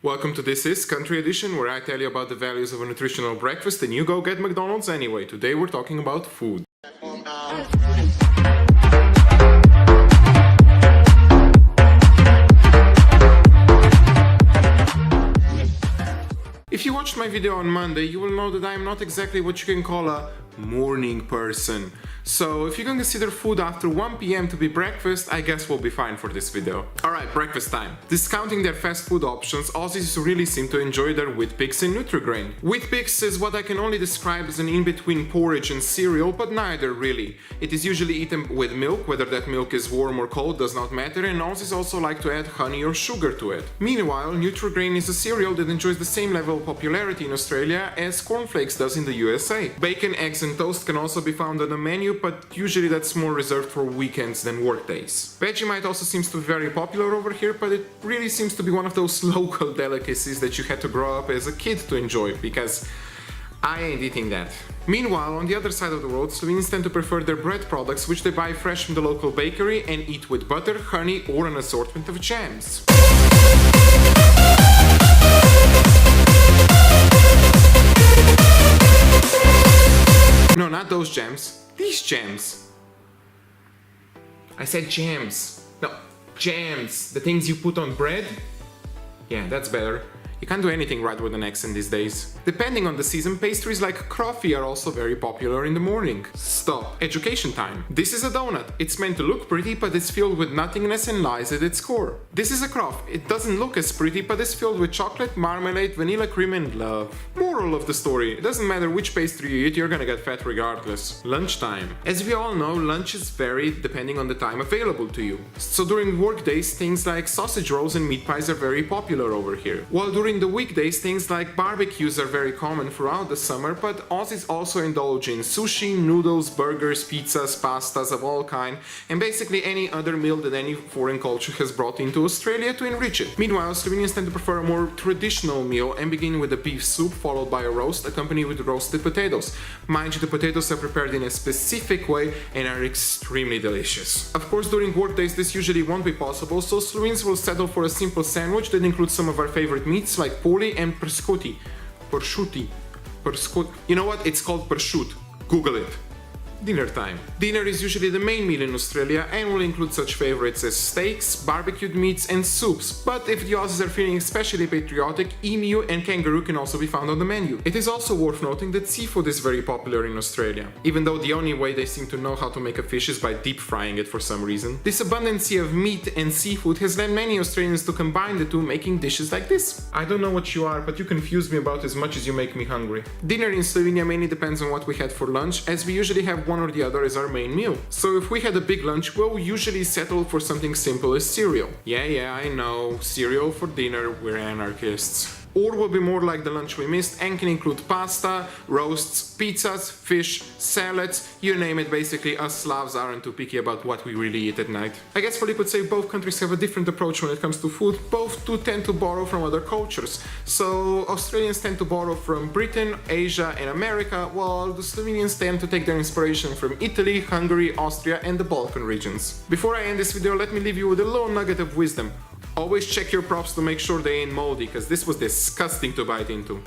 Welcome to This Is Country Edition, where I tell you about the values of a nutritional breakfast and you go get McDonald's anyway. Today we're talking about food. If you watched my video on Monday, you will know that I am not exactly what you can call a morning person. So if you can consider food after 1 p.m. to be breakfast, I guess we'll be fine for this video. Alright, breakfast time. Discounting their fast food options, Aussies really seem to enjoy their Weet-Bix and Nutri-Grain. Weet-Bix is what I can only describe as an in-between porridge and cereal, but neither really. It is usually eaten with milk, whether that milk is warm or cold does not matter, and Aussies also like to add honey or sugar to it. Meanwhile, Nutri-Grain is a cereal that enjoys the same level of popularity in Australia as cornflakes does in the USA. Bacon, eggs and toast can also be found on the menu, but usually that's more reserved for weekends than workdays. Vegemite also seems to be very popular over here, but it really seems to be one of those local delicacies that you had to grow up as a kid to enjoy, because I ain't eating that. Meanwhile, on the other side of the world, Slovenians tend to prefer their bread products, which they buy fresh from the local bakery and eat with butter, honey or an assortment of jams. No, not those jams. These jams. I said jams. No, jams. The things you put on bread? Yeah, that's better. You can't do anything right with an accent these days. Depending on the season, pastries like coffee are also very popular in the morning. Stop. Education time. This is a donut. It's meant to look pretty, but it's filled with nothingness and lies at its core. This is a croff. It doesn't look as pretty, but it's filled with chocolate, marmalade, vanilla cream and love. Moral of the story. It doesn't matter which pastry you eat, you're gonna get fat regardless. Lunchtime. As we all know, lunches vary depending on the time available to you. So during work days, things like sausage rolls and meat pies are very popular over here. While during the weekdays, things like barbecues are very common throughout the summer, but Aussies also indulge in sushi, noodles, burgers, pizzas, pastas of all kind, and basically any other meal that any foreign culture has brought into Australia to enrich it. Meanwhile, Slovenians tend to prefer a more traditional meal and begin with a beef soup followed by a roast accompanied with roasted potatoes. Mind you, the potatoes are prepared in a specific way and are extremely delicious. Of course, during work days this usually won't be possible, so Slovenes will settle for a simple sandwich that includes some of our favorite meats like poli and prosciutto. You know what? It's called prosciutto. Google it. Dinner time. Dinner is usually the main meal in Australia and will include such favorites as steaks, barbecued meats and soups, but if the Aussies are feeling especially patriotic, emu and kangaroo can also be found on the menu. It is also worth noting that seafood is very popular in Australia, even though the only way they seem to know how to make a fish is by deep frying it for some reason. This abundance of meat and seafood has led many Australians to combine the two, making dishes like this. I don't know what you are, but you confuse me about as much as you make me hungry. Dinner in Slovenia mainly depends on what we had for lunch, as we usually have one or the other as our main meal. So if we had a big lunch, we'll usually settle for something simple as cereal. Yeah, I know, cereal for dinner, we're anarchists. Or will be more like the lunch we missed and can include pasta, roasts, pizzas, fish, salads, you name it. Basically, us Slavs aren't too picky about what we really eat at night. I guess what you could say, both countries have a different approach when it comes to food. Both do tend to borrow from other cultures. So Australians tend to borrow from Britain, Asia and America, while the Slovenians tend to take their inspiration from Italy, Hungary, Austria and the Balkan regions. Before I end this video, let me leave you with a little nugget of wisdom. Always check your props to make sure they ain't moldy, cause this was disgusting to bite into.